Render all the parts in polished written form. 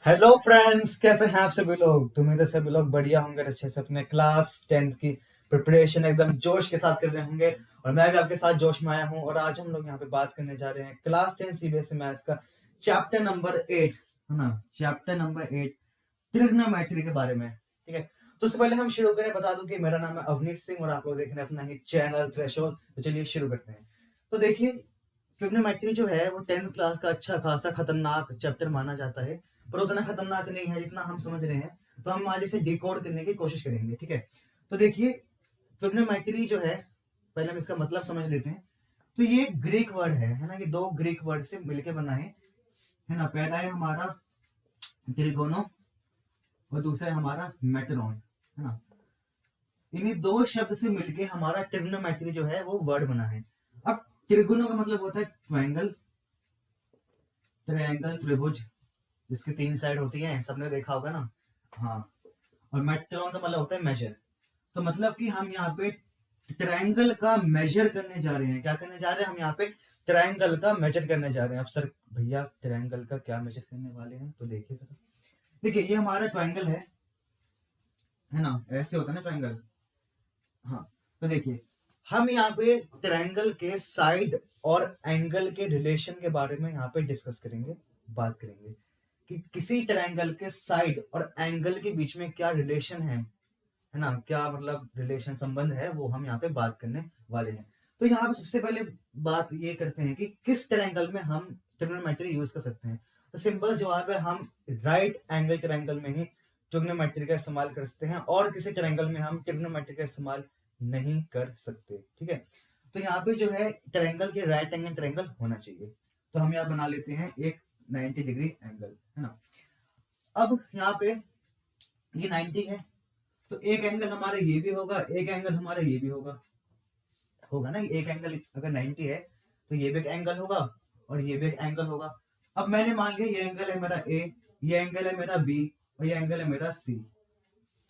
Hello friends, कैसे हैं आप सभी लोग। तुम इधर सभी लोग बढ़िया होंगे, अच्छे से अपने क्लास 10th की प्रिपरेशन एकदम जोश के साथ कर रहे होंगे। और मैं भी आपके साथ जोश में आया हूं। और आज हम लोग यहाँ पे बात करने जा रहे हैं क्लास 10 सीबीएसई मैथ्स का चैप्टर नंबर 8, है ना। चैप्टर नंबर 8 ट्रिग्नोमेट्री के बारे में। ठीक है, तो उससे पहले हम शुरू करें, बता दूं कि मेरा नाम है अवनीश सिंह और आप लोग देख रहे हैं अपना ही चैनल थ्रेशोल्ड। तो चलिए शुरू करते हैं। तो देखिए, ट्रिग्नोमेट्री जो है वो 10th क्लास का अच्छा खासा खतरनाक चैप्टर माना जाता है, पर उतना खतरनाक नहीं है जितना हम समझ रहे हैं। तो हम आज इसे डिकोड करने की कोशिश करेंगे। ठीक है, तो देखिए, ट्रिग्नोमेट्री जो है, पहले हम इसका मतलब समझ लेते हैं। तो ये एक ग्रीक वर्ड है ना। ये दो ग्रीक वर्ड से मिलकर बना है ना। पहला है हमारा ट्रिगोनो और दूसरा है हमारा मेट्रोन, है ना। इन्हीं दो शब्द से मिलके हमारा ट्रिग्नोमेट्री जो है वो वर्ड बना है। अब त्रिगुणों का मतलब होता है ट्रायंगल, ट्रायंगल त्रिभुज जिसकी तीन साइड होती हैं, सबने देखा होगा ना। हाँ, और मेट्रोन का मतलब होता है मेजर। तो मतलब कि हम यहाँ पे ट्रायंगल का मेजर करने जा रहे हैं। क्या करने जा रहे हैं हम यहाँ पे? ट्रायंगल का मेजर करने जा रहे हैं। अब सर भैया ट्रायंगल का क्या मेजर करने वाले हैं, तो देखिए सर। देखिए, ये हमारा ट्रायंगल है ना। ऐसे होता है ना ट्रायंगल। हाँ, तो देखिए, हम यहाँ पे ट्रायंगल के साइड और एंगल के रिलेशन के बारे में यहाँ पे डिस्कस करेंगे, बात करेंगे कि किसी ट्रायंगल के साइड और एंगल के बीच में क्या रिलेशन है ना। क्या मतलब रिलेशन, संबंध है, वो हम यहाँ पे बात करने वाले हैं। तो यहाँ पे सबसे पहले बात ये करते हैं कि किस ट्रायंगल में हम ट्रिग्नोमेट्री यूज कर सकते हैं। तो सिंपल जवाब है, हम राइट एंगल ट्रायंगल में ही ट्रिग्नोमेट्री का इस्तेमाल कर सकते हैं, और किसी ट्रायंगल में हम ट्रिग्नोमेट्री का इस्तेमाल नहीं कर सकते। ठीक है, तो यहाँ पे जो है ट्रायंगल के राइट एंगल ट्रायंगल होना चाहिए। तो हम यहाँ बना लेते हैं एक 90 डिग्री एंगल, है ना। अब यहाँ पे ये 90 है, तो एक एंगल हमारा ये भी होगा, एक एंगल हमारा ये भी होगा, होगा ना। एक एंगल अगर 90 है तो ये भी एक एंगल होगा और ये भी एक एंगल होगा। अब मैंने मान लिया ये एंगल है मेरा ए, ये एंगल है मेरा बी और ये एंगल है मेरा सी।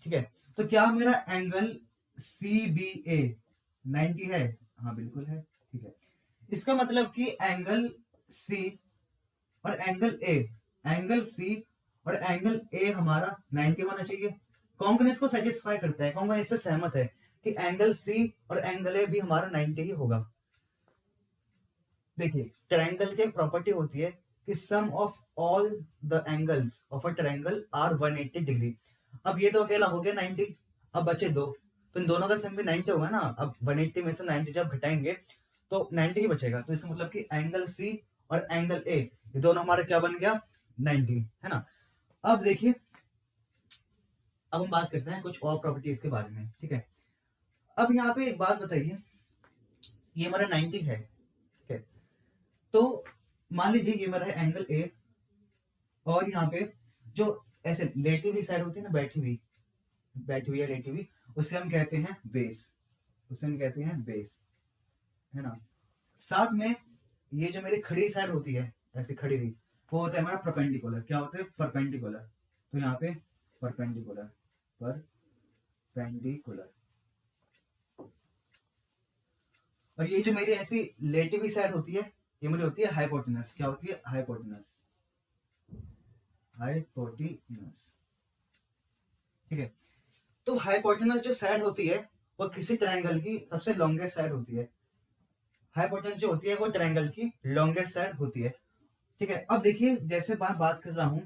ठीक है, तो क्या मेरा एंगल सी बी ए 90 है? हाँ बिल्कुल है। ठीक है, इसका मतलब कि एंगल सी और एंगल सी और एंगल ए हमारा 90 होना चाहिए। कौन कौन इसको सेटिस्फाई करता है, कौन कौन इससे सहमत है कि एंगल सी और एंगल ए भी हमारा 90 ही होगा? देखिए, ट्रायंगल की एक प्रॉपर्टी होती है कि sum of all the angles of a triangle are 180 degree. अब ये तो अकेला हो गया 90, अब बचे दो, तो इन दोनों का सम भी 90 होगा ना। अब 180 में से 90 जब घटाएंगे तो 90 ही बचेगा। तो इसका मतलब कि एंगल सी और एंगल ए, ये दोनों हमारा क्या बन गया? 90, है ना। अब देखिए, अब हम बात करते हैं कुछ और प्रॉपर्टीज के बारे में। ठीक है, अब यहाँ पे एक बात बताइए, ये हमारा 90 है, ठीक है। तो मान लीजिए ये मेरा है एंगल ए, और यहाँ पे जो ऐसे लेटी हुई साइड होती है ना, बैठी हुई या लेटी हुई, उसे हम कहते हैं बेस, उसे हम कहते हैं बेस, है ना। साथ में ये जो मेरी खड़ी साइड होती है, ऐसे खड़ी हुई, वो होता है हमारा परपेंडिकुलर। क्या होता है? परपेंडिकुलर। तो यहाँ पे परपेंडिकुलर, परपेंडिकुलर। और ये जो मेरी ऐसी लेटी हुई साइड होती है, ये मेरी होती है हाइपोटेनस। क्या होती है? Hypotenuse, hypotenuse. ठीक है, तो हाइपोटेनस जो साइड होती है वो किसी ट्रायंगल की सबसे लॉन्गेस्ट साइड होती है। हाइपोटेनस जो होती है वो ट्रायंगल की लॉन्गेस्ट साइड होती है। ठीक है, अब देखिए, जैसे मैं बात कर रहा हूं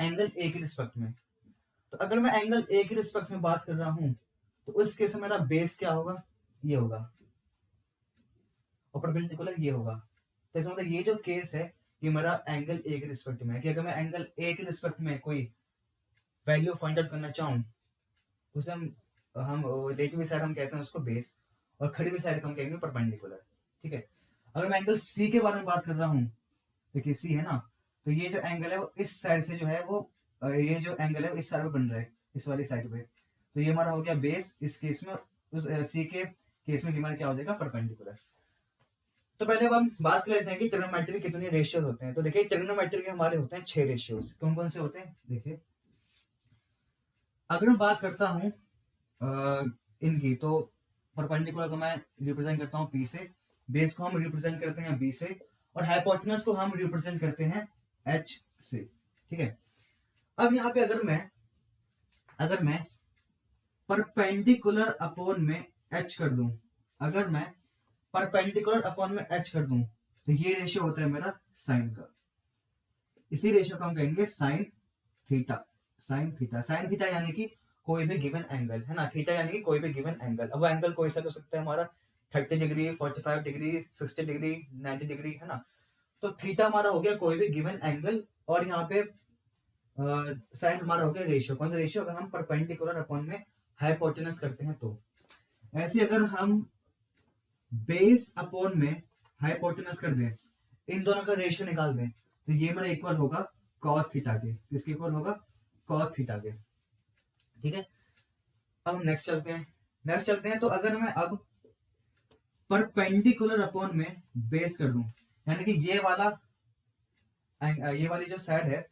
एंगल ए के रिस्पेक्ट में, तो अगर मैं एंगल ए के रिस्पेक्ट में बात कर रहा हूं तो उस केस में मेरा बेस क्या होगा? ये होगा, और परपेंडिकुलर ये होगा। तो इसका मतलब ये जो केस है, ये मेरा एंगल ए के रिस्पेक्ट में है। कि अगर मैं एंगल ए के रिस्पेक्ट में कोई वैल्यू फाइंड आउट करना चाहूँ, उसे हम लेटी हुई साइड हम कहते हैं उसको बेस, और खड़ी हुई साइड को हम कहेंगे परपेंडिकुलर। ठीक है, अगर मैं एंगल सी के बारे में बात कर रहा हूँ, देखिए सी है ना, तो ये जो एंगल है वो इस साइड से जो है वो ये जो एंगल है वो इस साइड पे बन रहा है, इस वाली साइड पे। तो ये हमारा हो गया बेस इस केस में। उस सी के केस में हमारा क्या हो जाएगा? परपेंडिकुलर। तो पहले अब हम बात कर लेते हैं कि ट्रिग्नोमेट्री के कितने रेशियोज होते हैं। तो देखिए, ट्रिग्नोमेट्री के हमारे होते हैं 6 रेशियोज। कौन कौन से होते हैं? देखिए, अगर मैं बात करता हूँ इनकी, तो परपेंडिकुलर को मैं रिप्रेजेंट करता हूँ पी से, बेस को हम रिप्रेजेंट करते हैं बी से, और हाइपोटेनस को हम रिप्रेजेंट करते हैं एच से। ठीक है, अब यहाँ पे अगर मैं परपेंडिकुलर अपॉन में h कर दूं, अगर मैं परपेंडिकुलर अपॉन में h कर दूं, तो ये रेशियो होता है मेरा साइन का। इसी रेशियो को हम कहेंगे साइन थीटा। साइन थीटा यानी कि कोई भी गिवन एंगल है ना, थीटा यानी कि कोई भी गिवन एंगल। अब वो एंगल कोई सा भी हो सकता है हमारा 30 डिग्री, 45 डिग्री, 60 डिग्री, 90 डिग्री, है ना। तो थीटा हमारा हो गया कोई भी गिवन एंगल, और यहाँ पे साइन हमारा हो गया रेशियो। कौन सा रेशियो? अगर हम परपेंडिकुलर अपॉन में हाइपोटेनस करते हैं तो। ऐसे अगर हम बेस अपॉन में हाइपोटेनस कर दें, इन दोनों का रेशियो निकाल दें, तो ये मेरा इक्वल होगा कॉस थीटा के। किसके इक्वल होगा? कॉस थीटा के। ठीक है, अब नेक्स्ट चलते हैं। तो अगर मैं अब परपेंडिकुलर अपॉन में बेस कर दूं, यानी कि ये वाली जो साइड है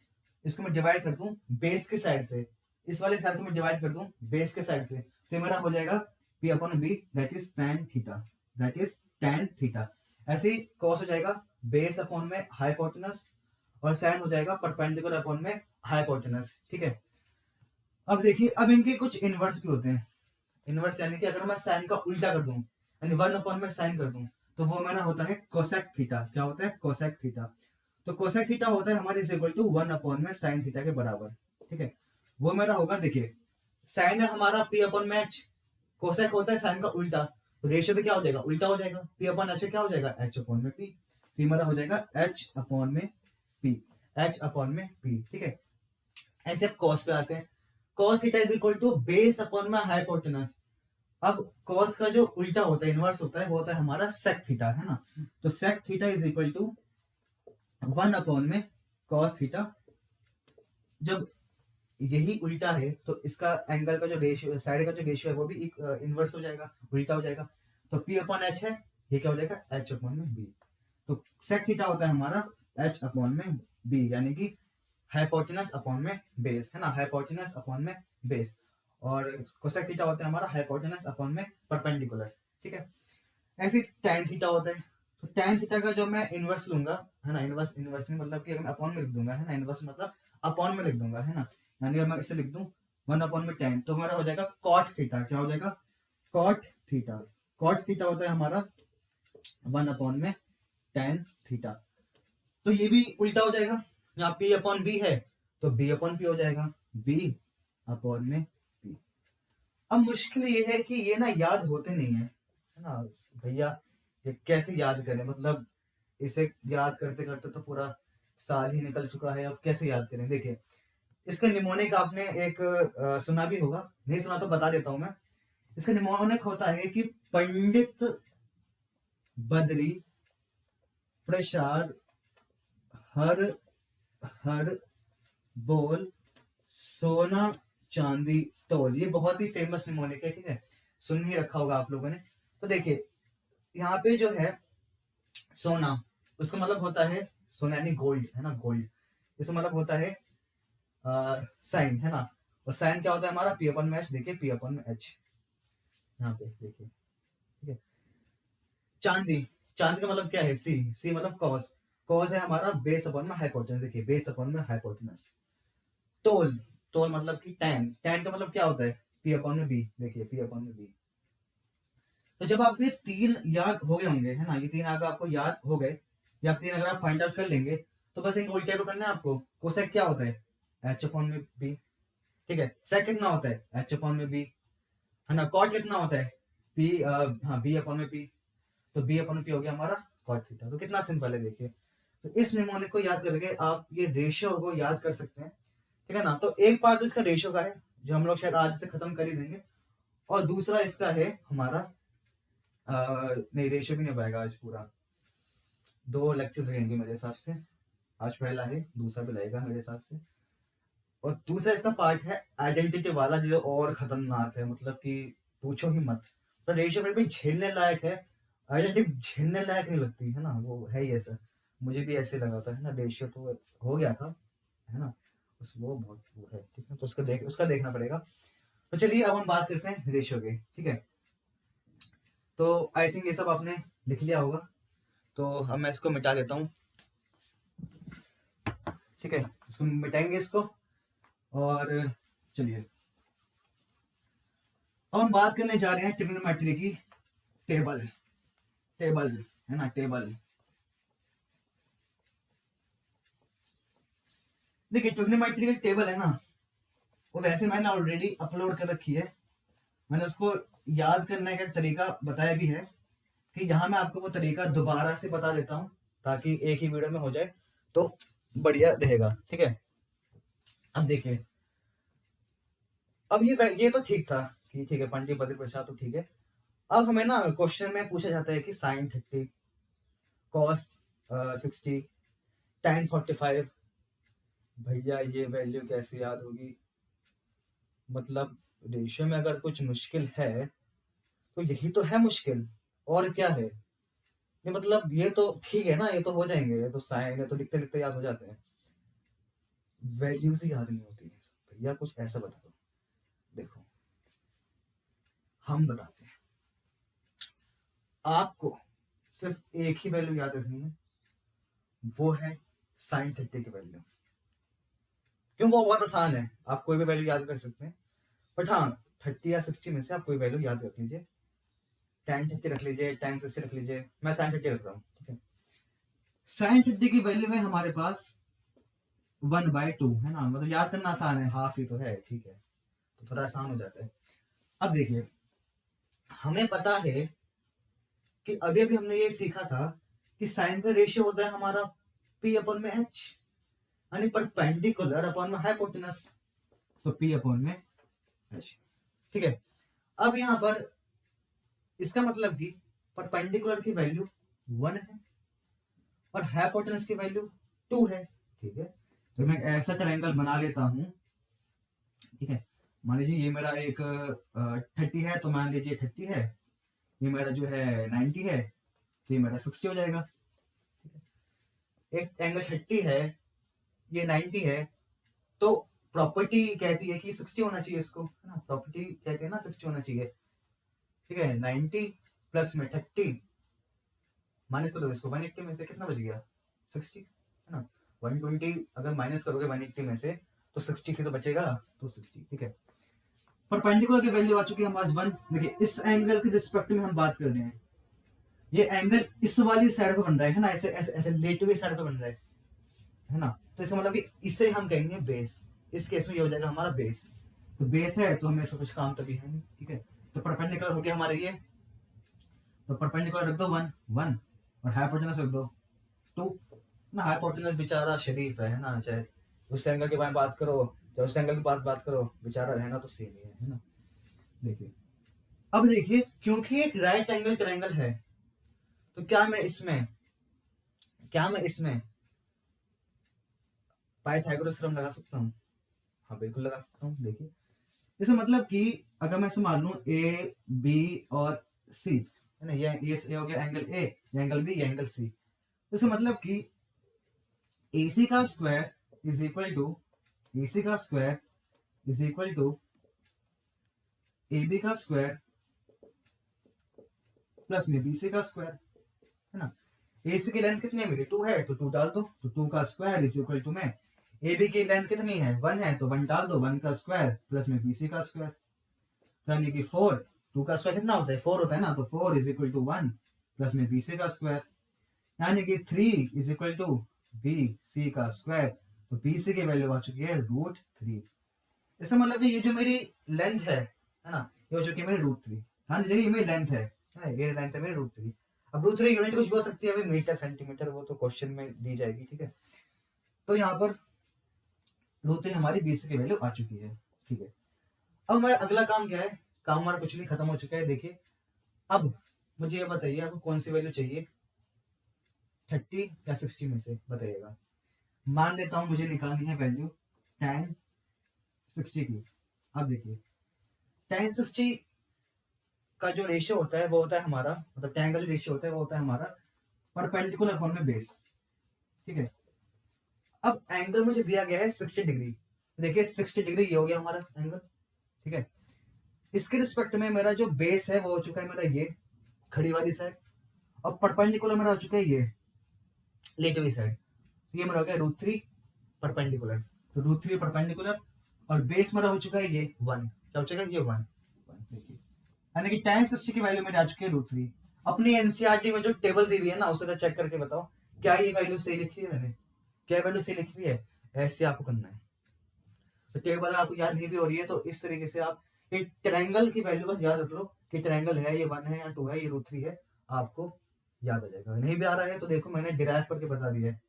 इसको मैं डिवाइड कर दूं बेस के साइड से, इस वाले साइड को मैं डिवाइड कर दूं बेस के साइड से, तो मेरा हो जाएगा p अपॉन बी, दैट इज tan थीटा। ऐसे ही cos हो जाएगा बेस अपॉन में हाइपोटेनस, और sin हो जाएगा परपेंडिकुलर अपॉन में हाइपोटेनस। ठीक है, अब देखिए, अब इनके कुछ इनवर्स भी होते हैं। इनवर्स यानी कि अगर मैं साइन का उल्टा कर दूं, यानी 1 अपॉन में साइन कर दूं, तो वो मेरा होता है कोसेक थीटा। क्या होता है? Cosec theta. तो कोसेक थीटा होता है हमारे इज इक्वल टू 1 अपॉन में साइन थीटा के बराबर। ठीक है, वो मेरा होगा, देखिए साइन है हमारा p अपॉन में h, कोसेक होता है साइन का उल्टा, तो रेशियो पे क्या हो जाएगा? उल्टा हो जाएगा। p अपॉन h क्या हो जाएगा? h अपॉन में p। तो मेरा हो जाएगा h अपॉन में p। ठीक है, ऐसे अब cos पे आते हैं। cos theta is equal to base upon में हाइपोटेनस। अब cos का जो उल्टा होता है, इनवर्स होता है, वो होता है हमारा sec थीटा, है ना। तो sec theta is equal to 1 upon में cos थीटा। जब यही उल्टा है तो इसका एंगल का जो रेशियो, साइड का जो रेशियो है, वो भी इनवर्स हो जाएगा, उल्टा हो जाएगा। तो p अपॉन h है, ये क्या हो जाएगा? h अपॉन में b। तो sec थीटा होता है हमारा h अपॉन में b, यानी कि हाइपोटेनस अपॉन में बेस, है ना, हाइपोटेनस अपॉन में बेस। और कोसेक थीटा होता है हमारा हाइपोटेनस अपॉन में परपेंडिकुलर। ठीक है, ऐसे tan थीटा होता है। तो tan थीटा का जो मैं इनवर्स लूंगा, है ना, इनवर्स नहीं मतलब कि अगर मैं अपॉन में लिख दूंगा, है ना, इनवर्स मतलब अपॉन में लिख दूंगा, है ना, यानी अगर मैं इसे लिख दूं 1 अपॉन में tan, तो मेरा हो जाएगा cot थीटा। क्या हो जाएगा? cot थीटा होता है हमारा 1 अपॉन में tan थीटा। तो ये भी उल्टा हो जाएगा, यहाँ p अपॉन b है तो b अपॉन p हो जाएगा, b अपॉन में p। अब मुश्किल ये है कि ये ना याद होते नहीं है ना भैया, ये कैसे याद करें? मतलब इसे याद करते करते तो पूरा साल ही निकल चुका है, अब कैसे याद करें? देखिए, इसका निमोनिक आपने एक सुना भी होगा, नहीं सुना तो बता देता हूं मैं। इसका निमोनिक होता है कि पंडित बद्री प्रसाद हर हर बोल सोना चांदी तोल। ये बहुत ही फेमस निमोनिक है, ठीक है, सुन ही रखा होगा आप लोगों ने। तो देखिए, यहाँ पे जो है सोना, उसका मतलब होता है सोना यानी गोल्ड, है ना, गोल्ड। इसका मतलब होता है साइन, है ना, और साइन क्या होता है हमारा? p अपन में h। देखिए p अपन में h यहाँ पे देखिए, ठीक है। चांदी का मतलब क्या है? c मतलब कॉस है हमारा बेस अपन में हाइपोटेनस। देखिए बेस अपन में हाइपोटेनस। तोल मतलब कि tan का मतलब क्या होता है? p अपन में b। देखिए p अपन में b। तो जब आपको ये तीन याद हो गए होंगे, है ना, ये तीन अगर आपको याद हो गए, या तीन अगर आप फाइंड आउट कर लेंगे, तो बस एक उल्टा तो करना है आपको। कोसेक क्या होता है? h अपन में b। ठीक है, सेक कितना होता है? h अपॉन में b, है ना। कॉट कितना होता है? p हाँ b अपॉन में p। तो b अपॉन में p हो गया हमारा कॉट थीटा। तो कितना सिंपल है, देखिए। तो इस निमोनिक को याद करके आप ये रेशियो को याद कर सकते हैं, ठीक है ना। तो एक पार्ट तो इसका रेशियो का है, जो हम लोग शायद आज से खत्म कर ही देंगे, और दूसरा इसका है हमारा नहीं, रेशियो भी नहीं पाएगा आज, पूरा 2 लेक्चर्स रहेंगे मेरे हिसाब से। आज पहला है, दूसरा भी लगेगा मेरे हिसाब से। और दूसरा इसका पार्ट है आइडेंटिटी वाला, जो और खतरनाक है, मतलब कि पूछो ही मत। तो रेशियो फिर भी झेलने लायक है, आइडेंटिटी झेलने लायक नहीं लगती, है ना, वो है ही ऐसा। मुझे भी ऐसे लगा था, है ना, रेशियो तो हो गया था, है ना, उस वो बहुत वो है, ठीक है, तो उसका देखना पड़ेगा। तो चलिए अब हम बात करते हैं रेशियो के, ठीक है। तो आई थिंक ये सब आपने लिख लिया होगा, तो अब मैं इसको मिटा देता हूँ, ठीक है, इसको मिटाएंगे इसको। और चलिए अब हम बात करने जा रहे हैं ट्रिग्नोमेट्री की टेबल टेबल है ना, टेबल। देखिए ट्रिग्नोमेट्री की टेबल है ना, वो वैसे मैंने ऑलरेडी अपलोड कर रखी है, मैंने उसको याद करने का तरीका बताया भी है कि यहाँ मैं आपको वो तरीका दोबारा से बता देता हूँ ताकि एक ही वीडियो में हो जाए तो बढ़िया रहेगा, ठीक है। अब देखिए, अब ये तो ठीक था कि ठीक है पंडित बद्री प्रसाद तो ठीक है। अब हमें ना क्वेश्चन में पूछा जाता है कि साइन 30, कॉस 60, tan 45। भैया ये वैल्यू कैसे याद होगी? मतलब रेशियो में अगर कुछ मुश्किल है तो यही तो है मुश्किल, और क्या है ये? मतलब ये तो ठीक है ना, ये तो हो जाएंगे, ये तो साइन है तो लिखते लिखते याद हो जाते हैं, वैल्यूज ही याद नहीं होती है। भैया कुछ ऐसा बता दो। देखो हम बताते हैं, आपको सिर्फ एक ही वैल्यू याद रखनी है, वो है साइन 30 की वैल्यू। क्यों? वो बहुत आसान है, आप कोई भी वैल्यू याद कर सकते हैं, बट हाँ 30 या 60 में से आप कोई वैल्यू याद रख लीजिए। tan 30 रख लीजिए, tan 60 रख लीजिए, मैं साइन 30 रख रहा हूँ, ठीक है। साइन 30 की वैल्यू है हमारे पास 1/2 है ना, मतलब याद करना आसान है, हाफ ही तो है, ठीक है, तो थोड़ा आसान हो जाता है। अब देखिए हमें पता है कि अभी भी हमने ये सीखा था कि साइन का रेशियो होता है हमारा p अपॉन में h, यानी परपेंडिकुलर अपॉन में हाइपोटेनस, तो p अपॉन में h, ठीक है। अब यहाँ पर इसका मतलब कि परपेंडिकुलर की वैल्यू 1 है और हाइपोटेनस की वैल्यू 2 है, ठीक है। तो मैं ऐसा ट्रायंगल बना लेता हूं, ठीक है। मान लीजिए ये मेरा एक 30 है, तो मान लीजिए 30 है, ये मेरा जो है 90 है, तो ये मेरा 60 हो जाएगा, ठीक है। एक एंगल 30 है, ये 90 है, तो प्रॉपर्टी कहती है कि 60 होना चाहिए इसको, है ना, प्रॉपर्टी कहती है ना 60 होना चाहिए, ठीक है। 90 प्लस में 30 माइनस करोगे इसको 180 में से, कितना बच गया? 60, है ना। 120 अगर माइनस करोगे 180 में से तो 60 ही तो बचेगा, तो 60, ठीक है। परपेंडिकुलर की वैल्यू आ चुकी है हमारे पास 1। देखिए इस एंगल के रिस्पेक्ट में हम बात कर रहे हैं, ये एंगल इस वाली साइड पे बन रहा है ना, ऐसे ऐसे ऐसे लेटे हुए साइड पे बन रहा है ना, तो इसका मतलब कि इसे हम कहेंगे बेस। इस केस में ये हो जाएगा हमारा बेस, तो बेस है तो हमें सब कुछ काम तो भी है नहीं, ठीक है। तो परपेंडिकुलर हो गया हमारे ये, तो परपेंडिकुलर रख दो 1 और हाइपोटेनस रख दो 2 ना। हाइपोटेनस बेचारा शरीफ है ना, चाहे उस एंगल के बारे में बात करो चाहे उस एंगल की बात करो, बेचारा रहना तो सेम ही है ना। देखिए अब देखिए, क्योंकि एक राइट एंगल ट्रायंगल है, तो क्या मैं इसमें पाइथागोरस थ्योरम लगा सकता हूँ? हाँ बिल्कुल लगा सकता हूँ। देखिए इसका मतलब कि अगर मैं इसे मान लूं ए बी और सी, है ना, ये हो गया एंगल ए, ये एंगल बी, ये एंगल सी, तो इसका मतलब कि AC का square is equal to AC का square is equal to AB का स्क्वायर प्लस में BC का स्क्वायर, है ना। AC की लेंथ कितनी है मेरी? 2 है, तो 2 डाल दो, तो 2 का स्क्वायर इज इक्वल टू में AB की लेंथ कितनी है? 1 है, तो 1 डाल दो, 1 का स्क्वायर प्लस में BC का स्क्वायर, यानी कि 4। 2 का स्क्वायर कितना होता है? 4 होता है ना, तो 4 इज इक्वल टू 1 प्लस में BC का स्क्वायर, यानी कि 3 इज इक्वल टू BC का स्क्वायर, तो BC की वैल्यू आ चुकी है √3। इसका मतलब ये जो मेरी लेंथ है ना, ये हो चुकी है मेरी √3। हाँ देखिए ये मेरी लेंथ है ना, ये लेंथ है मेरी √3। अब √3 यूनिट कुछ भी हो सकती है, मीटर सेंटीमीटर, वो तो क्वेश्चन में दी जाएगी, ठीक है। तो यहाँ पर √3 हमारी BC की वैल्यू आ चुकी है, ठीक है। अब हमारा अगला काम क्या है? काम हमारा कुछ नहीं, खत्म हो चुका है। देखिए अब मुझे ये बताइए आपको कौन सी वैल्यू चाहिए, 30 या 60 में से बताइएगा। मान लेता हूं मुझे निकालनी है वैल्यू tan 60 की। अब देखिए tan 60 का जो रेशियो होता है वो होता है हमारा, मतलब tan का जो रेशियो होता है वो होता है हमारा परपेंडिकुलर अपॉन में बेस, ठीक है। अब एंगल मुझे दिया गया है 60 डिग्री, देखिए 60 डिग्री ये हो गया हमारा एंगल, ठीक है। इसके रिस्पेक्ट में मेरा जो बेस है वो हो चुका है मेरा ये खड़ी वाली साइड, और परपेंडिकुलर मेरा हो चुका है ये लेटी हुई साइड, ये मेरा हो गया √3 परपेंडिकुलर, तो √3 परपेंडिकुलर और बेस मेरा हो चुका है ये 1, क्या हो चुका है ये 1, देखिए यानी कि tan 60 की वैल्यू मेरे आ चुकी है √3। अपनी एनसीईआरटी में जो टेबल दी हुई है ना उसे चेक करके बताओ क्या ये वैल्यू सही लिखी है मैंने, क्या वैल्यू सही लिखी हुई है, ऐसे आपको करना है। तो टेबल आपको याद नहीं भी हो रही है तो इस तरीके से आप एक ट्रायंगल की वैल्यू बस याद रख लो कि ट्रायंगल है ये 1 है या 2 है, ये √3 है, आपको याद आ जाएगा। नहीं भी आ रहा है तो देखो मैंने डिराइव करके बता दिया है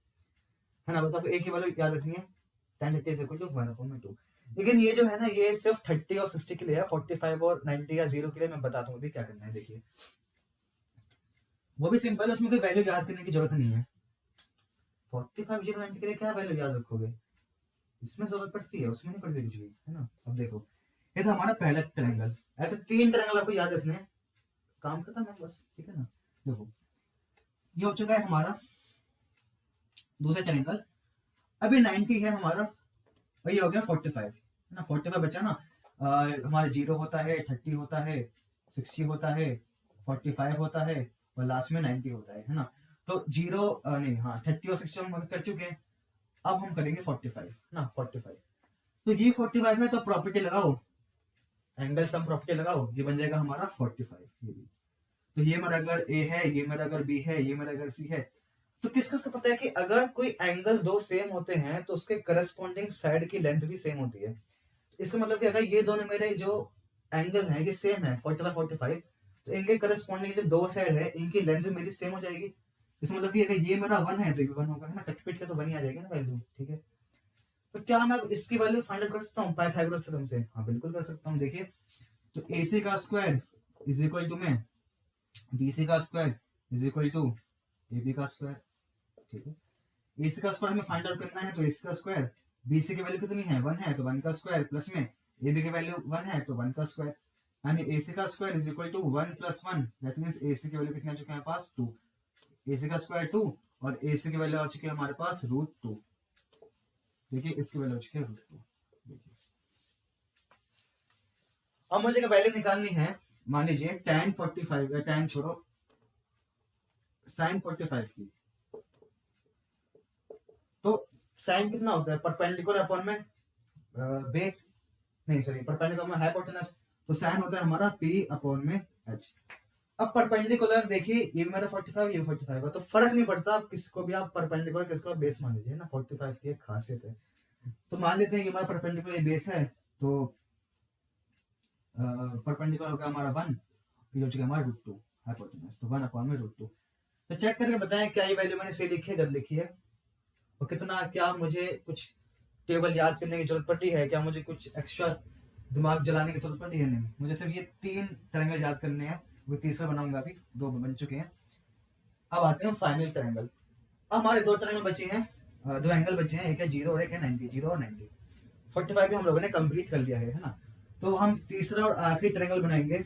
ना, बस आपको एक ही वैल्यू याद रखनी है, tan 30 is equal to 1/2। लेकिन ये जो है ना ये सिर्फ 30 और 60 के लिए है, 45 और 90 या 0 के लिए मैं बताता हूँ अभी क्या करना है। देखिए वो भी सिंपल है, उसमें कोई वैल्यू याद करने की जरूरत नहीं है। 45 0 90 के लिए क्या वैल्यू याद रखोगे, इसमें जरूरत पड़ती है, उसमें नहीं पड़ती कुछ भी, है ना। अब देखो ये था हमारा पहला ट्रायंगल, ऐसे 3 ट्रायंगल आपको याद रखने हैं, काम खत्म है बस, ठीक है ना। देखो ये हो चुका है हमारा दूसरा ट्रायंगल। अभी 90 है हमारा और ये हो गया 45 है ना, 45 बचा ना। हमारा 0 होता है, 30 होता है, 60 होता है, 45 होता है और लास्ट में 90 होता है ना। तो 0 नहीं, हाँ 30 और 60 हम कर चुके हैं, अब हम करेंगे 45 ना। 45 तो ये 45 है तो प्रॉपर्टी लगाओ, एंगल सम प्रॉपर्टी लगाओ, ये बन जाएगा हमारा 45। ये भी तो ये मेरा अगर ए है, ये मेरा अगर बी है, ये मेरा अगर सी है, तो किसका पता है कि अगर कोई एंगल दो सेम होते हैं तो उसके करस्पॉन्डिंग साइड की लेंथ भी सेम होती है। इसका मतलब कि अगर ये दोनों मेरे जो एंगल है ये सेम है 45 45, तो इनके करस्पॉन्डिंग जो दो साइड है इनकी लेंथ मेरी सेम हो जाएगी। इसका मतलब कि अगर ये मेरा 1 है तो ये भी 1 होगा, है ना, कट पिट के तो 1 ही आ जाएगी ना वैल्यू, ठीक है। तो क्या मैं इसकी वैल्यू फाइंड आउट कर सकता हूँ पाइथागोरस थ्योरम से? हाँ बिल्कुल कर सकता हूँ। देखिए तो AC का स्क्वायर इज इक्वल टू में BC का square is equal to AB का स्क्वायर, ठीक है। AC का स्क्वायर हमें फाइंड आउट करना है तो AC का स्क्वायर, BC की वैल्यू कितनी है 1 है तो 1 का स्क्वायर, प्लस में AB की वैल्यू 1 है तो 1 का स्क्वायर, यानी AC का square is equal to 1 + 1, that means AC की वैल्यू कितनी आ चुकी है हमारे पास 2, AC का स्क्वायर 2 और AC की वैल्यू आ चुकी है हमारे पास √2। देखिए इसकी वैल्यू आ चुकी है √2। देखिए अब मुझे वैल्यू निकालनी है, मान लीजिए tan 45 tan छोड़ो sin 45 की, तो sin कितना होता है परपेंडिकुलर अपॉन में बेस, नहीं सॉरी परपेंडिकुलर में हाइपोटेनस, तो sin होता है हमारा p अपॉन में h। अब परपेंडिकुलर देखिए ये मेरा 45 ये 45 है तो फर्क नहीं पड़ता, किसको भी आप परपेंडिकुलर किसको बेस मान लीजिए ना, 45 की एक खासियत है। तो मान लेते हैं कि हमारा परपेंडिकुलर ये बेस है तो परपेंडिकुलर होगा हमारा 1, ये हो चुका हमारा √2 हाइपोटेनस, तो 1 अपॉन में √2। तो चेक करके बताएं क्या ये वैल्यू मैंने सही लिखी है, गलत लिखी है, और कितना, क्या मुझे कुछ टेबल याद करने की जरूरत पड़ी है, क्या मुझे कुछ एक्स्ट्रा दिमाग जलाने की जरूरत पड़ी है? नहीं, मुझे सिर्फ ये 3 ट्रायंगल याद करने हैं, वो तीसरा बनाऊंगा, अभी 2 बन चुके हैं। अब आते हैं फाइनल ट्रायंगल। अब हमारे 2 ट्रायंगल बचे हैं, 2 एंगल बचे हैं, एक है 0 और एक है 90, 0 और 90। 45 भी हम लोगों ने कंप्लीट कर लिया है ना। तो हम तीसरा और आखिरी ट्रायंगल बनाएंगे,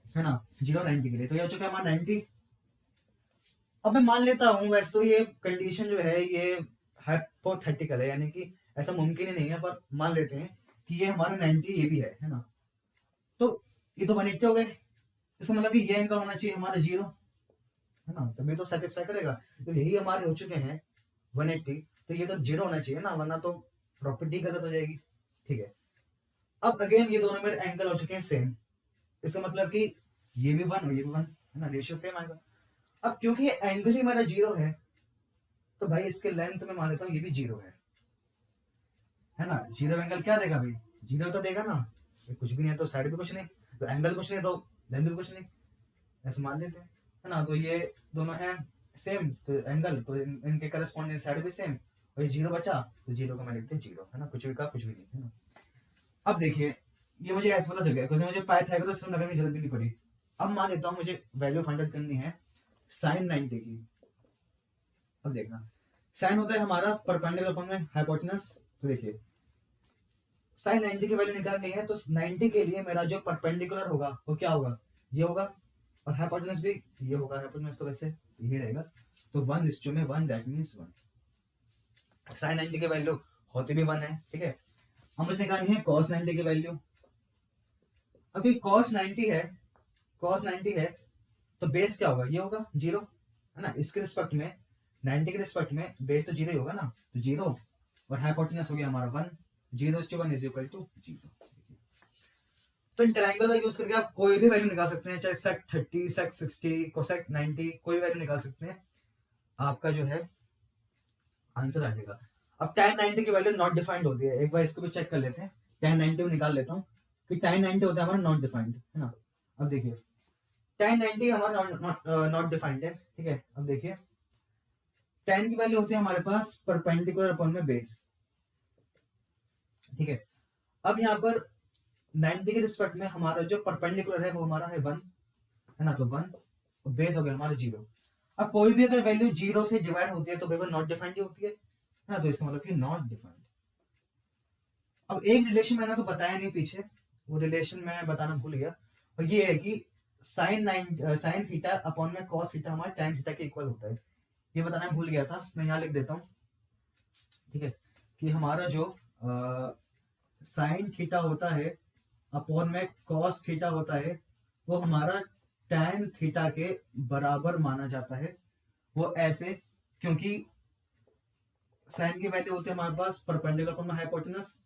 है ना, 0 90 के लिए। तो ये हो चुका है हमारा 90। अब मैं मान लेता हूँ, वैसे तो ये कंडीशन जो है ये हाइपोथेटिकल है, यानी कि ऐसा मुमकिन ही नहीं है, पर मान लेते हैं कि ये हमारा 90 ये भी है ना। तो ये तो 180 हो गए, इसका मतलब कि ये एंगल होना चाहिए हमारा 0, है ना, तभी तो सेटिस्फाई करेगा। तो यही हमारे हो चुके हैं 180, तो ये तो 0 होना चाहिए ना, वरना तो प्रॉपर्टी गलत हो जाएगी, ठीक है। अब अगेन ये दोनों मेरे एंगल हो चुके हैं सेम, इसका मतलब कि ये भी 1 और ये भी 1, है ना, रेशियो सेम आएगा। अब क्योंकि ये एंगल ही मेरा 0 है तो भाई इसके लेंथ में मान लेता हूँ ये भी 0 है ना। 0 एंगल क्या देगा भाई, 0 तो देगा ना, कुछ भी नहीं है तो साइड भी कुछ नहीं, तो एंगल कुछ नहीं तो लेंथ भी कुछ नहीं, ऐसे मान लेते हैं, है ना। तो ये दोनों हैं सेम तो एंगल, तो इनके करस्पॉन्डिंग साइड भी सेम, और ये 0 बचा तो 0 को मैं लिखते हैं 0, है ना, कुछ भी का कुछ भी नहीं, है ना। अब देखिए ये मुझे ऐसे पता चल गया क्योंकि मुझे पाइथागोरस थ्योरम लगाने की जरूरत भी नहीं पड़ी। अब मान लेता हूँ मुझे वैल्यू फाइंड आउट करनी है sin 90 की। अब देखना sin होता है हमारा परपेंडिकुलर अपॉन में हाइपोटेनस, तो देखिए sin 90 की वैल्यू निकालनी है तो 90 के लिए मेरा जो परपेंडिकुलर होगा वो क्या होगा, ये होगा, और हाइपोटेनस भी ये होगा, हाइपोटेनस तो वैसे ये रहेगा, तो 1:1 दैट मींस 1। sin 90 की वैल्यू होती भी 1 है, ठीक है। अब मुझे निकालनी है cos 90 की वैल्यू। अभी cos 90 है, cos 90 है तो बेस क्या होगा, ये होगा 0, है ना। इसके रिस्पेक्ट में 90 के रिस्पेक्ट में बेस तो 0 ही होगा ना, तो 0 और हाइपोटेनस हो गया हमारा 1, 0 इज इक्वल टू 0। तो इन ट्रायंगल का यूज करके आप कोई भी वैल्यू निकाल सकते हैं, चाहे sec 30, sec 60, cosec 90, कोई वैल्यू निकाल सकते हैं, आपका जो है आंसर आ जाएगा। अब tan 90 की वैल्यू नॉट डिफाइंड होती है, एक बार इसको भी चेक कर लेते हैं। tan 90 में निकाल लेता हूँ कि tan 90 होता है हमारा नॉट डिफाइंड, है ना। अब देखिए tan 90 हमारा नॉट डिफाइंड है, ठीक है। अब देखिए tan की वैल्यू होती है हमारे पास परपेंडिकुलर अपॉन में बेस, ठीक है। अब यहाँ पर 90 के रिस्पेक्ट में हमारा जो परपेंडिकुलर है वो हमारा है 1, है ना, तो 1 बेस हो गया हमारा 0। अब कोई भी अगर वैल्यू 0 से डिवाइड होती है तो वो नॉट डिफाइंड ही होती है ना, तो इसका मतलब कि नॉट डिफाइंड। अब एक रिलेशन मैंने तो बताया नहीं पीछे, वो रिलेशन मैं बताना भूल गया, और ये है कि साइन थीटा अपॉन में कॉस थीटा हमारा tan थीटा के इक्वल होता है, ये बताना भूल गया था, मैं यहाँ लिख देता हूँ, ठीक है, कि हमारा जो साइन थीटा होता है अपॉन में कॉस थीटा होता है वो हमारा tan थीटा के बराबर माना जाता है। वो ऐसे क्योंकि साइन की वैल्यू होती है हमारे पास परपेंडिकुलर अपॉन में हाइपोटेनस,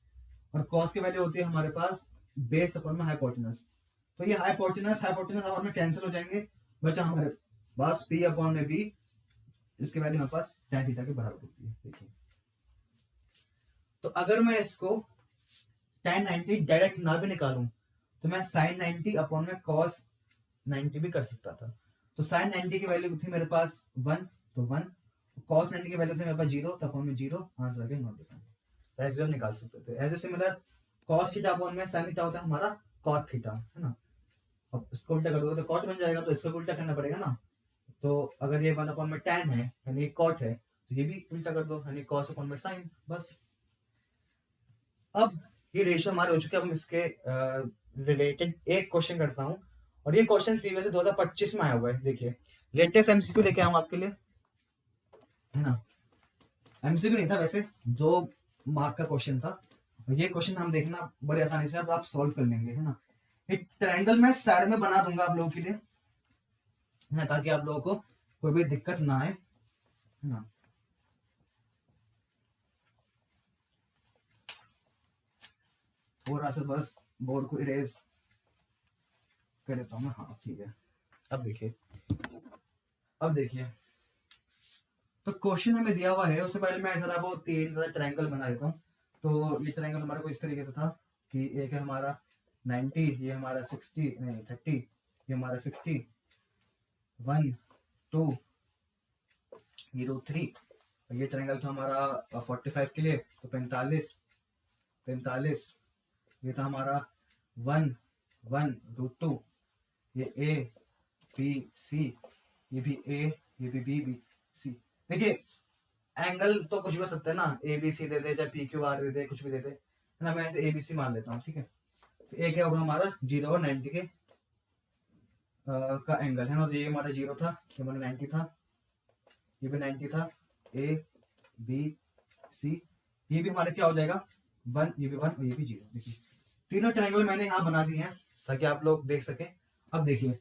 और कॉस की वैल्यू होती है हमारे पास बेस अपॉन में हाइपोटेनस। तो ये हाइपोटेनस हाइपोटेनस अपॉन में कैंसिल हो जाएंगे, बचा हमारे पास p अपॉन में b, इसकी वैल्यू हमारे पास tan थीटा के बराबर होती है। देखिए तो अगर मैं इसको tan 90 डायरेक्ट ना भी निकालूं तो मैं sin 90 अपॉन में cos 90 भी कर सकता था। तो sin 90 की वैल्यू थी मेरे पास 1, तो 1, cos 90 की वैल्यू थी मेरे पास 0, तो अपॉन में 0, आंसर आ गया नॉट डिफाइंड। तो ऐसे हम निकाल सकते थे। ऐसे सिमिलर cos थीटा अपॉन में sin थीटा होता है हमारा cot थीटा, है ना। अब इसको उल्टा कर दोगे तो cot बन जाएगा, तो इसको उल्टा करना पड़ेगा ना। तो अगर ये 1 अपॉन में tan है यानी ये cot है, तो ये भी उल्टा कर दो यानी cos अपॉन में sin, बस। अब ये रेशियो हमारे हो चुके हैं, अब हम इसके रिलेटेड एक क्वेश्चन करता हूँ, और ये क्वेश्चन सीबीएसई 2025 में आया हुआ है। देखिए लेटेस्ट एमसीक्यू लेके आऊँ आपके लिए, है ना। एमसीक्यू नहीं था वैसे, 2 मार्क का क्वेश्चन था, और ये क्वेश्चन हम देखना बड़ी आसानी से अब आप सॉल्व कर लेंगे, है ना। एक ट्रायंगल मैं साइड में बना दूंगा आप लोगों के लिए, है ना, ताकि आप लोगों को कोई भी दिक्कत ना आए, है ना। थोड़ा सा बस बोर्ड को इरेज कर देता हूँ, हाँ ठीक है। अब देखिए तो क्वेश्चन हमें दिया हुआ है, उससे पहले मैं जरा वो 3 ट्रायंगल बना देता हूँ। तो ये ट्रायंगल हमारा को इस तरीके से था कि एक है हमारा 90, ये हमारा 60 नहीं 30, ये हमारा 60, 1 2 0 3, ये ट्रायंगल था हमारा 45 के लिए, तो 45 45, ये था हमारा 1 1 √2, ये A B C, ये भी A, ये भी B B C। देखिए एंगल तो कुछ भी हो सकता है ना, ए बी सी दे दे चाहे पी क्यू आर दे दे, कुछ भी दे दे, है ना। मैं ऐसे ए बी सी मान लेता हूँ, ठीक है। तो एक होगा हमारा 0 और 90 के का एंगल, है ना। तो ये हमारा 0 था, ये हमारा 90 था, ये भी 90 था, ए बी सी, ये भी हमारा क्या हो जाएगा 1, ये भी 1 और ये भी 0। देखिए तीनों ट्रायंगल मैंने यहाँ बना दिए हैं ताकि आप लोग देख सके। अब देखिए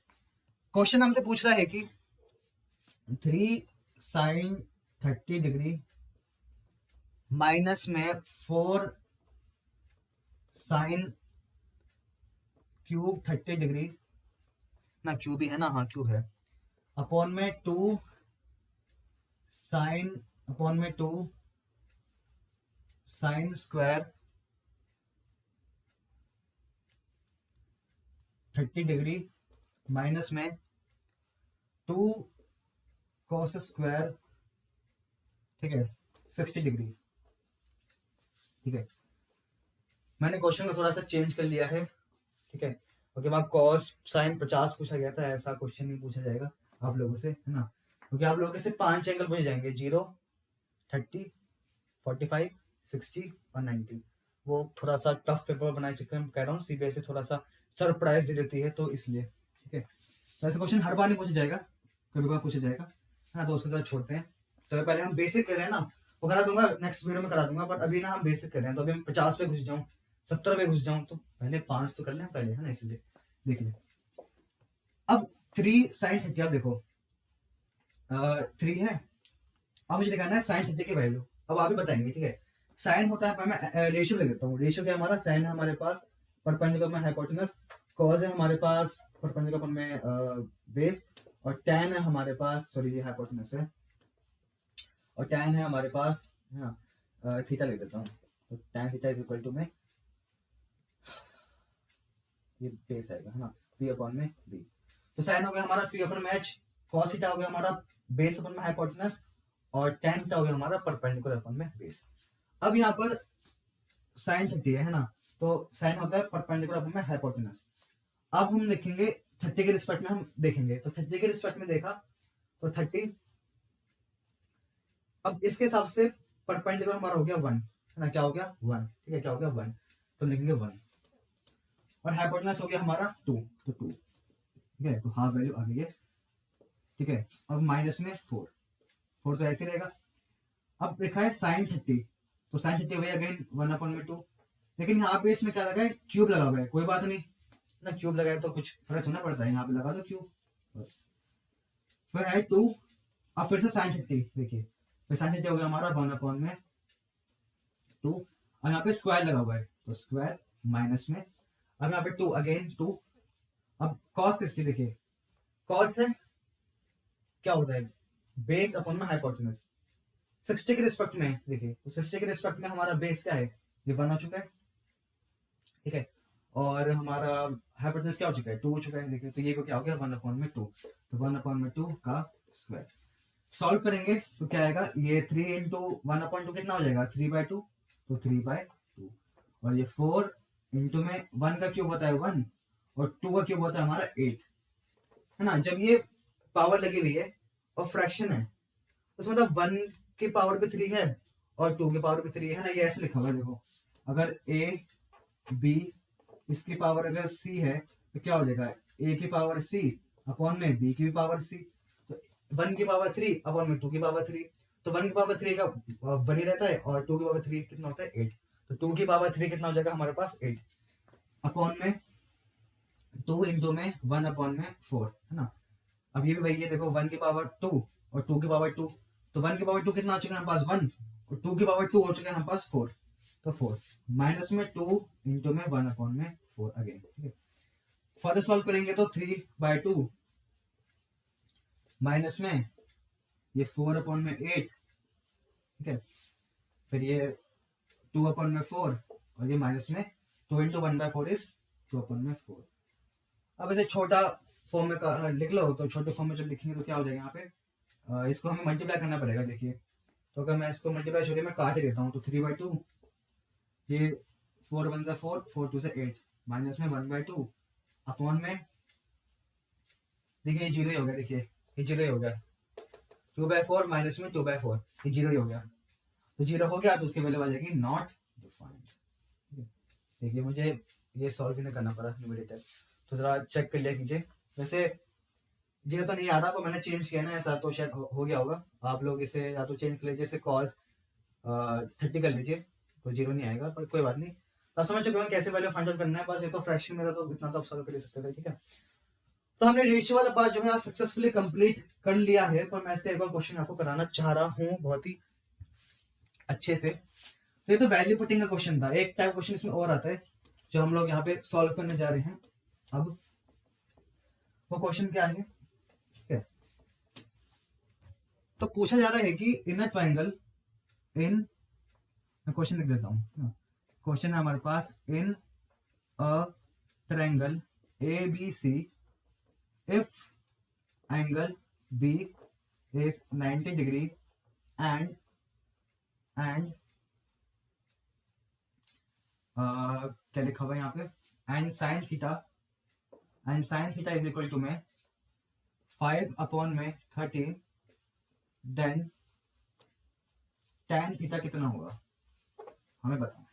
क्वेश्चन हमसे पूछ रहा है कि 3 sin 30 डिग्री माइनस में 4 sin क्यूब 30 डिग्री ना, क्यूब ही है ना, हाँ क्यूब है, अपॉन में 2 sin अपॉन में 2 sin स्क्वायर 30 डिग्री माइनस में 2 cos स्क्वायर, ठीक है 60 डिग्री, ठीक है। मैंने क्वेश्चन को थोड़ा सा चेंज कर लिया है, ठीक है, क्योंकि वहां cos sin 50 पूछा गया था, ऐसा क्वेश्चन नहीं पूछा जाएगा आप लोगों से, है ना। क्योंकि आप लोगों के सिर्फ 5 एंगल पूछे जाएंगे, 0 30 45 60 और 90। वो थोड़ा सा टफ पेपर बनाए चक्कर में कह रहा हूँ, सीबीएसई थोड़ा सा सरप्राइज दे देती है, तो इसलिए, ठीक है। तो ऐसे क्वेश्चन हर बार नहीं पूछा जाएगा, कभी बार पूछा जाएगा, है ना। तो उसके साथ छोड़ते हैं। तो पहले हम बेसिक कर रहे हैं ना, वो करा दूंगा नेक्स्ट वीडियो में करा दूंगा, बट अभी ना हम बेसिक कर रहे हैं। तो अभी हम 50 पे घुस जाऊँ 70 पे घुस जाऊँ, तो पहले 5 तो कर लें पहले, है ना, इसलिए। देखिए अब 3 sin 30, आप देखो 3 है, अब मुझे निकालना है sin 30 की वैल्यू। अब आप ही बताएंगे, ठीक है। साइन होता है, मैं रेशियो ले लेता हूँ। रेशियो क्या हमारा, साइन है हमारे पास परपेंडिकुलर में हाइपोटेनस, कॉज है हमारे पास परपेंडिकुलर में बेस, और टैन है हमारे पास, सॉरी ये हाइपोटेनस है, और टैन है हमारे पास है ना, थीटा ले देता हूँ। तो tan theta is equal to में ये बेस आएगा है ना, पी अपॉन में बी। तो साइन हो गया हमारा पी अपॉन में एच, कॉस थीटा हो गया हमारा बेस अपॉन में हाइपोटेनस, और टैन थीटा हो गया हमारा परपेंडिकुलर अपॉन में बेस। अब यहाँ पर साइन 30 है ना, तो साइन होता है परपेंडिकुलर अपॉन में हाइपोटेनस। अब हम लिखेंगे 30 के रिस्पेक्ट में, हम देखेंगे तो 30 के रिस्पेक्ट में देखा तो 30, अब इसके हिसाब से परपेंडिकुलर हमारा हो गया 1 है ना, क्या हो गया 1, ठीक है, क्या हो गया 1, तो लिखेंगे 1, और हाइपोटेनस हो गया हमारा 2, तो 2, ठीक है, तो हाफ वैल्यू आ गई है, ठीक है। अब माइनस में 4, 4 तो ऐसे रहेगा। अब देखा है साइन 30, तो साइन 30 वही अगेन 1 अपॉन में 2, लेकिन यहाँ पे इसमें क्या लगा है, क्यूब लगा हुआ है, कोई बात नहीं ना, क्यूब लगाए तो कुछ फर्क होना पड़ता है, यहाँ पे लगा दो क्यूब बस, फिर है 2, अब फिर से साइन 30, देखिए फिर साइन 30 हो गया हमारा 1 अपॉन में 2, और यहाँ पे स्क्वायर लगा हुआ है तो स्क्वायर माइनस में, अब यहाँ पे 2 अगेन 2, अब cos 60 देखिए, cos है क्या होता है, बेस अपॉन में हाइपोटेनस, 60 के रिस्पेक्ट में देखिए, तो 60 के रिस्पेक्ट में हमारा बेस क्या है, ये 1 हो चुका है, ठीक है, और हमारा हाइपोटेनस क्या हो चुका है, 2 हो चुका है, देखिए तो ये क्या हो गया 1 अपॉन में 2, तो 1 अपॉन में 2 का स्क्वायर। सॉल्व करेंगे तो क्या आएगा, ये 3 इंटू 1 अपॉन 2 कितना हो जाएगा 3/2, तो 3/2, और ये 4 इंटू में 1 का क्यूब होता है 1, और 2 का क्यूब होता है हमारा 8 है ना। जब ये पावर लगी हुई है और फ्रैक्शन है, तो मतलब 1 की पावर पे 3 है और 2 की पावर पे 3 है ना, ये ऐसे लिखा हुआ है देखो, अगर a b इसकी पावर अगर c है तो क्या हो जाएगा, a की पावर c अपॉन में b की भी पावर c, तो 1 की पावर 3 अपॉन में 2 की पावर 3, तो 1 की पावर 3 का 1 ही रहता है, और 2 की पावर 3 कितना होता है 8, तो 2 की पावर 3 कितना हो जाएगा हमारे पास 8 अपॉन में 2 इंटू में 1 अपॉन में 4 है ना। अब ये भी वही है देखो, 1 की पावर 2 और 2 की पावर 2, तो 1 की पावर 2 कितना हो चुका है हमारे पास 1, और 2 की पावर 2 हो चुका है हमारे पास 4, तो 4 माइनस में 2 इंटू में 1 अपॉन में 4 अगेन, ठीक है। फर्दर सॉल्व करेंगे तो 3/2 माइनस में ये 4 अपॉन में 8, ठीक है, फिर ये 2 अपॉन में 4, और ये माइनस में 2 इंटू 1/4 इज 2 अपॉन में 4। अब ऐसे छोटा फॉर्म में लिख लो, तो छोटे फॉर्म में जब लिखेंगे तो क्या हो जाएगा यहाँ पे, इसको हमें मल्टीप्लाई करना पड़ेगा देखिए, तो अगर मैं इसको मल्टीप्लाई छोड़िए मैं काट देता हूँ, तो 3/2, ये 4 1 से 4, 4 2 से 8, माइनस में 1/2 अपॉन में, देखिए ये 0 ही हो गया, देखिए ये 0 ही हो गया, 2/4 माइनस में 2/4, ये 0 ही हो गया, तो 0 हो गया तो उसकी वैल्यू आ जाएगी नॉट डिफाइंड। देखिए मुझे ये सॉल्व नहीं करना पड़ा न्यूमरेटर, तो जरा चेक कर लिया कीजिए, वैसे 0 तो नहीं आ रहा, पर मैंने चेंज किया ना ऐसा, तो शायद हो गया होगा, आप लोग इसे या तो चेंज कर लीजिए, जैसे cos 30 कर लीजिए तो 0 नहीं आएगा, पर कोई बात नहीं, आप समझ चुके हो कैसे वैल्यू फाइंड आउट करना है, बस ये तो फ्रैक्शन मेरा तो इतना तो आप सॉल्व कर सकते थे, ठीक है। तो हमने रेशियो वाला पार्ट जो है सक्सेसफुली कंप्लीट कर लिया है, पर मैं इसका एक और क्वेश्चन आपको कराना चाह रहा हूँ बहुत ही अच्छे से। तो ये तो वैल्यू पुटिंग का क्वेश्चन था, एक टाइप क्वेश्चन इसमें और आता है जो हम लोग यहाँ पे सॉल्व करने जा रहे हैं। अब वो क्वेश्चन क्या है, ठीक है, तो पूछा जा रहा है कि इन अ ट्रायंगल, इन, मैं क्वेश्चन लिख देता हूँ, क्वेश्चन है हमारे पास, in a triangle ABC if angle B is 90 degree and क्या लिखा हुआ है यहाँ पे, and sin theta is equal to में 5 अपॉन में 30, देन tan थीटा कितना होगा, हमें बताओ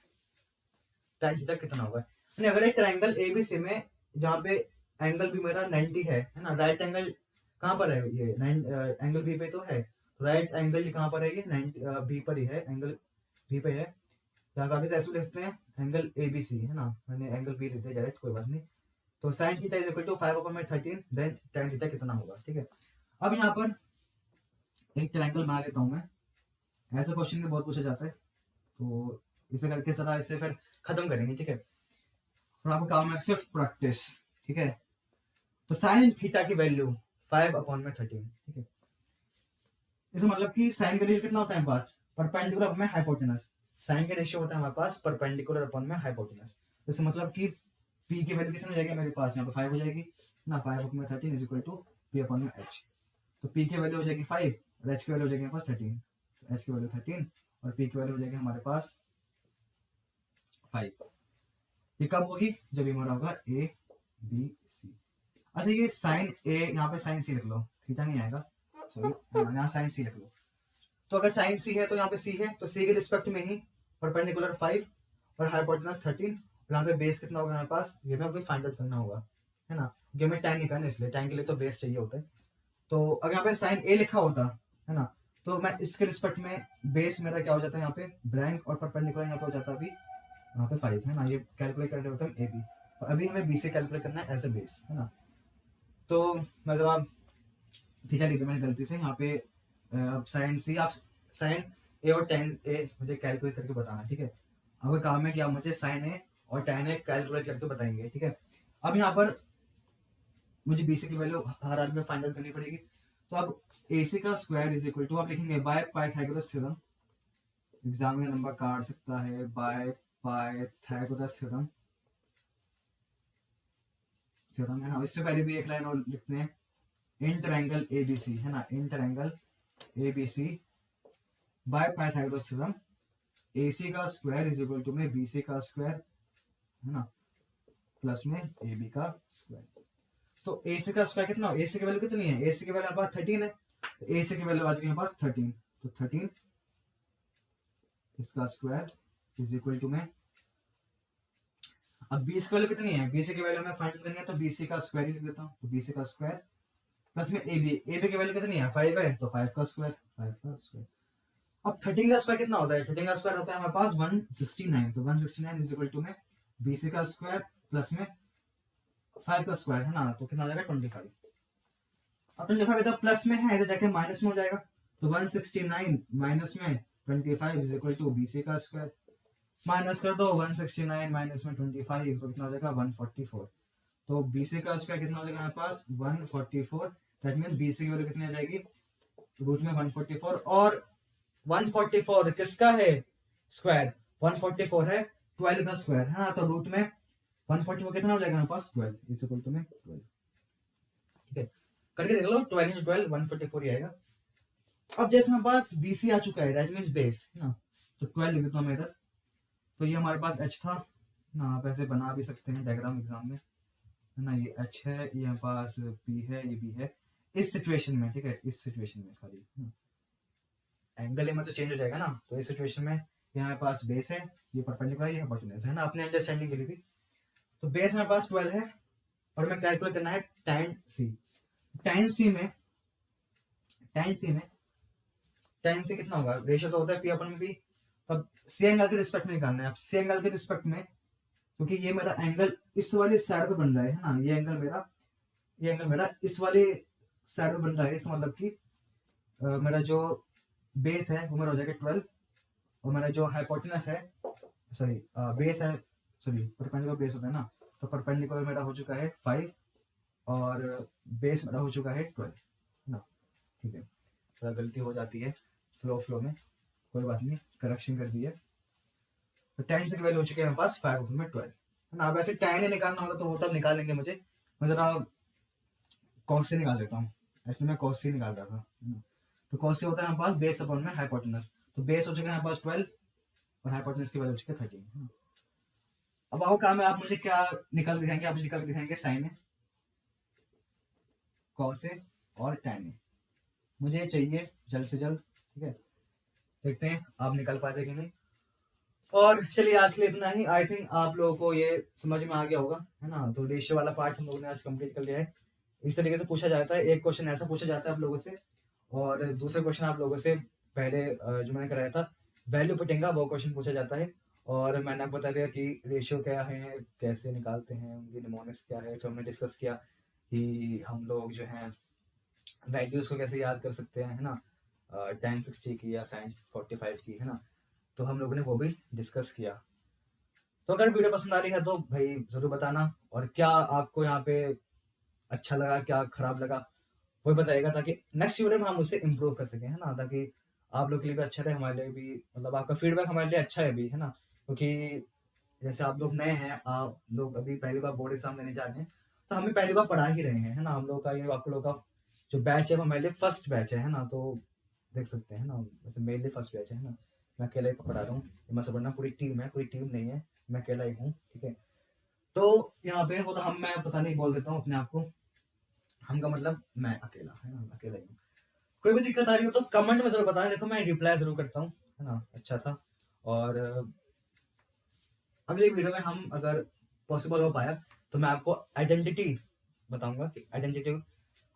tan थीटा कितना होगा। यानी अगर एक ट्रायंगल ABC में जहाँ पे एंगल भी मेरा 90 है ना, राइट एंगल कहाँ पर है, ये एंगल बी पे तो है, राइट एंगल कहाँ पर है, ये 90 बी पर ही है, एंगल बी पे है, यहाँ वापस ऐसे लिखते हैं एंगल ABC है ना, मैंने एंगल बी लेते हैं डायरेक्ट, कोई बात नहीं। तो sine theta is equal to 5 upon में 13, देन tan थीटा कितना होगा, ठीक है। अब यहाँ पर एक ट्रायंगल बना लेता हूँ मैं, ऐसा क्वेश्चन भी बहुत पूछा जाता है, तो इसे करके जरा इसे फिर खत्म करेंगे, ठीक है। और आपका काम है सिर्फ प्रैक्टिस, ठीक है। तो साइन थीटा की वैल्यू 5/13, ठीक है। इसे मतलब कि साइन का रेशियो कितना होता है हमारे पास, परपेंडिकुलर अपॉन हाइपोटेनस। साइन का रेशियो होता है हमारे पास परपेंडिकुलर अपॉन में हाइपोटेनस। इससे मतलब कि p की वैल्यू कितनी हो जाएगी मेरे पास, यहाँ पे 5 हो जाएगी ना, 5/13 is equal to p upon में h। तो p की वैल्यू हो जाएगी 5 और h की वैल्यू हो जाएगी हमारे पास 13। तो h की वैल्यू 13 और p की वैल्यू हो जाएगी हमारे पास 5। ये कब होगी, जब ये हमारा होगा a b c। अच्छा ये साइन a, यहाँ पे साइन c लिख लो, थीटा नहीं आएगा, सॉरी यहाँ साइन c लिख लो। तो अगर साइन c है तो यहाँ पे c है, तो c के रिस्पेक्ट में ही परपेंडिकुलर 5 और हाइपोटेनस 13 और यहाँ पे बेस कितना होगा हमारे पास, ये भी हमें फाइंड आउट करना होगा, है ना, क्योंकि हमें tan निकालना है, इसलिए tan के लिए तो बेस चाहिए होता है। तो अगर यहाँ पे साइन a लिखा होता है ना, तो मैं इसके रिस्पेक्ट में बेस मेरा क्या हो जाता है यहाँ पे ब्लैंक और परपेंडिकुलर यहाँ पे हो जाता है अभी यहाँ पे 5, है ना, ये कैलकुलेट कर रहे होते हैं a b। और अभी हमें b से कैलकुलेट करना है एज अ बेस, है ना। तो मैं जरा थीटा लिख मैंने गलती से यहाँ पे, अब साइन सी, आप साइन ए और टेन ए मुझे कैलकुलेट करके बताना, ठीक है। आपका काम है कि आप मुझे साइन ए और टेन ए कैलकुलेट करके बताएंगे, ठीक है। अब यहाँ पर मुझे बीसी की वैल्यू हर आदमी में फाइंड आउट करनी पड़ेगी। तो अब एसी का स्क्वायर इज इक्वल टू आप लिखेंगे बाय पाइथागोरस थ्योरम। एग्जाम में नंबर काट सकता है, बाय पाइथागोरस थ्योरम, थ्योरम है ना। इससे पहले भी एक लाइन और लिखते हैं, इन ट्रायंगल एबीसी, है ना, in triangle ABC by Pythagoras theorem AC का स्क्वायर इज इक्वल टू में BC का स्क्वायर, है ना, प्लस में AB का स्क्वायर। तो AC का स्क्वायर कितना, AC की वैल्यू कितनी है, AC की वैल्यू हमारे पास 13 है, तो AC की वैल्यू आ जाएगी हमारे पास 13। तो 13 इसका स्क्वायर इज इक्वल टू में, अब BC की वैल्यू कितनी है, BC की वैल्यू हमें फाइंड करनी है, तो BC का स्क्वायर ही लिख देता हूँ। तो BC का स्क्वायर प्लस में AB की वैल्यू कितनी है 5 है, तो 5 का स्क्वायर, 5 का स्क्वायर। अब 13 का स्क्वायर कितना होता है, 13 का स्क्वायर होता है हमारे पास 169। तो 169 इज इक्वल टू में BC का स्क्वायर प्लस में 5 का स्क्वायर, है ना, तो कितना आ जाएगा 25। अब 25 इधर प्लस में है, इधर जाके माइनस में हो जाएगा। तो 169 माइनस में 25 इज इक्वल टू BC का स्क्वायर। माइनस कर दो 169 माइनस में 25, तो कितना हो जाएगा 144। तो BC का स्क्वायर कितना हो जाएगा हमारे पास 144। दैट मींस BC की वैल्यू कितनी आ जाएगी, रूट में 144। और 144 किसका है स्क्वायर, 144 है 12 का स्क्वायर, है ना, तो रूट में 144 कितना हो जाएगा हमारे पास 12 इज इक्वल टू में 12, ठीक है। करके देख लो 12 into 12 144 ही आएगा। अब जैसे हमारे पास BC आ चुका है, दैट मींस बेस, है ना, तो 12 लिख देता हूं मैं इधर। तो ये हमारे पास H था ना, आप ऐसे बना भी सकते हैं डायग्राम एग्जाम में, है ना, ये H है, ये हमारे पास P है, ये B है इस सिचुएशन में, ठीक है, इस सिचुएशन में खाली एंगल में तो चेंज हो जाएगा ना। तो इस सिचुएशन में यहाँ पास बेस है, ये परपेंडिकुलर, ये हाइपोटेनस है ना, अपने अंडरस्टैंडिंग के लिए भी। तो बेस मेरे पास 12 है और मैं कैलकुलेट करना है tan c। tan c में tan c कितना होगा, रेशियो तो होता है p अपन p। तब c एंगल के रिस्पेक्ट में निकालना है। अब c एंगल के रिस्पेक्ट में, क्योंकि ये मेरा एंगल इस वाली साइड पे बन रहा है ना, ये एंगल मेरा इस वाली साइड पे बन रहा है, इसका मतलब कि मेरा जो बेस है वो मेरा हो जाएगा 12 और मेरा जो हाइपोटेनस है, सॉरी बेस है, सॉरी परपेंडिकुलर बेस होता है ना, तो परपेंडिकुलर मेरा हो चुका है 5 और बेस मेरा हो चुका है 12 ना, ठीक है। थोड़ा गलती हो जाती है फ्लो में, कोई बात नहीं, करेक्शन कर दी है। तो tan से वैल्यू हो चुकी है मेरे पास 5 में 12, है ना। अब ऐसे tan निकालना होगा तो वो तब निकाल लेंगे, मुझे मैं जरा cos से निकाल देता हूँ। एक्चुअली मैं cos से निकाल रहा था, है ना। तो cos से होता है हमारे पास बेस अपॉन में हाइपोटेनस। तो बेस हो चुका है हमारे पास 12 और हाइपोटेनस की वैल्यू हो चुकी है 13। अब आओ काम है, आप मुझे क्या निकाल के दिखाएंगे, आप मुझे निकाल के दिखाएंगे साइन है, कॉस है और tan है। मुझे चाहिए जल्द से जल्द, ठीक है, देखते हैं आप निकाल पाते कि नहीं। और चलिए आज के लिए इतना ही। आई थिंक आप लोगों को ये समझ में आ गया होगा, है ना। तो रेशियो वाला पार्ट हम लोगों ने आज कंप्लीट कर लिया है। इस तरीके से पूछा जाता है, एक क्वेश्चन ऐसा पूछा जाता है आप लोगों से और दूसरा क्वेश्चन आप लोगों से पहले जो मैंने कराया था वैल्यू पुटिंग का, वो क्वेश्चन पूछा जाता है। और मैंने आपको बता दिया कि रेशियो क्या है, कैसे निकालते हैं, उनकी निमोनिक्स क्या है। फिर हमने डिस्कस किया कि हम लोग जो है वैल्यूज को कैसे याद कर सकते हैं, है ना, tan 60 की या sin 45 की, है ना। तो हम लोगों ने वो भी डिस्कस किया। तो अगर वीडियो पसंद आ रही है तो भाई ज़रूर बताना, और क्या आपको यहाँ पे अच्छा लगा, क्या खराब लगा, वो बताइएगा, ताकि नेक्स्ट वीडियो में हम उसे इम्प्रूव कर सकें, है ना? ताकि आप लोग के लिए भी अच्छा रहे, हमारे लिए भी, मतलब आपका फीडबैक हमारे लिए अच्छा है भी, है ना? क्योंकि जैसे आप लोग नए हैं, आप लोग अभी पहली बार बोर्ड एग्जाम देने जा रहे हैं, तो हम भी पहली बार पढ़ा ही रहे हैं, है ना? हम लोग का ये, आप लोग का जो बैच है वो हमारे लिए फर्स्ट बैच है ना? तो देख सकते हैं ना, वैसे मेरे लिए फर्स्ट बैच है ना? मैं अकेला ही पढ़ा रहा हूँ, मैं समझना पूरी टीम है, पूरी टीम नहीं है, मैं अकेला ही हूँ, ठीक है? तो यहाँ पे वो तो हम, मैं पता नहीं बोल देता हूँ अपने आप को, हम का मतलब मैं अकेला, है ना? मैं अकेला ही हूँ। कोई भी दिक्कत आ रही हो तो कमेंट में जरूर बताएं, देखो मैं रिप्लाई जरूर करता हूँ, है ना? अच्छा सा। और अगली वीडियो में हम, अगर पॉसिबल हो पाया, तो मैं आपको आइडेंटिटी बताऊंगा कि आइडेंटिटी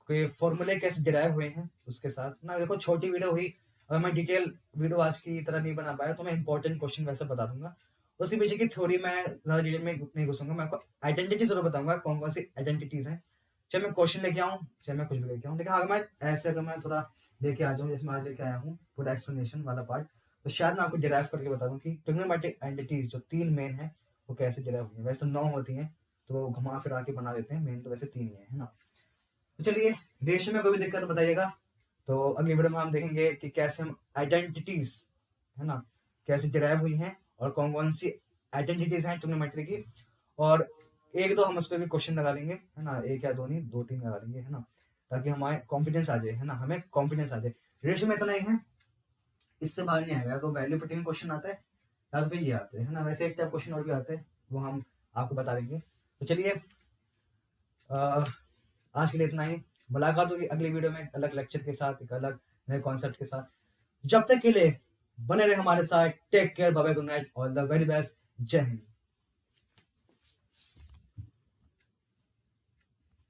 के फॉर्मूले कैसे डिराइव हुए हैं उसके साथ ना। देखो छोटी वीडियो हुई, अगर मैं डिटेल वीडियो आज की तरह नहीं बना पाया तो मैं इंपॉर्टेंट क्वेश्चन वैसे बता दूंगा, उसके पीछे की थ्योरी मैं ज्यादा डिटेल में नहीं घुसूंगा। मैं आपको आइडेंटिटी जरूर बताऊंगा कौन कौन सी आइडेंटिटीज हैं, चाहे मैं क्वेश्चन लेके आऊँ, चाहे मैं कुछ भी लेके आऊँ। लेकिन अगर मैं ऐसे, अगर मैं थोड़ा लेके आ जाऊँ, जैसे मैं आज लेके आया हूँ पूरा एक्सप्लेनेशन वाला पार्ट, तो शायद मैं आपको डिराइव करके बता दूं कि ट्रिग्नोमेट्रिक आइडेंटिटीज जो तीन मेन है वो कैसे डिराइव हुई है। वैसे तो 9 होती हैं, तो घुमा फिरा के बना देते हैं, मेन तो वैसे 3 ही है ना? तो चलिए, रेशियो में कोई भी दिक्कत बताइएगा। तो अगली वीडियो में हम देखेंगे कि कैसे हम आइडेंटिटीज, है ना, कैसे डिराइव हुई हैं, और कौन कौन सी आइडेंटिटीज हैं ट्रिग्नोमेट्री की, और एक दो हम उस पर भी क्वेश्चन लगा लेंगे, है ना? एक या दो नहीं, 2-3 लगा लेंगे, है ना? ताकि हमारे कॉन्फिडेंस आ जाए, है ना? हमें कॉन्फिडेंस आ जाए। रेशियो में इतना ही है, इससे बाहर नहीं आएगा। तो वैल्यू प्रोटीन क्वेश्चन आता है, या तो फिर ये आते हैं, है ना? वैसे एक टाइप क्वेश्चन और भी आते हैं, वो हम आपको बता देंगे। तो चलिए, आज के लिए इतना ही। मुलाकात होगी अगली वीडियो में एक अलग लेक्चर के साथ, एक अलग नए कॉन्सेप्ट के साथ। जब तक के लिए बने रहे हमारे साथ। Take care, bye bye, good night, all the very best, जय हिंद।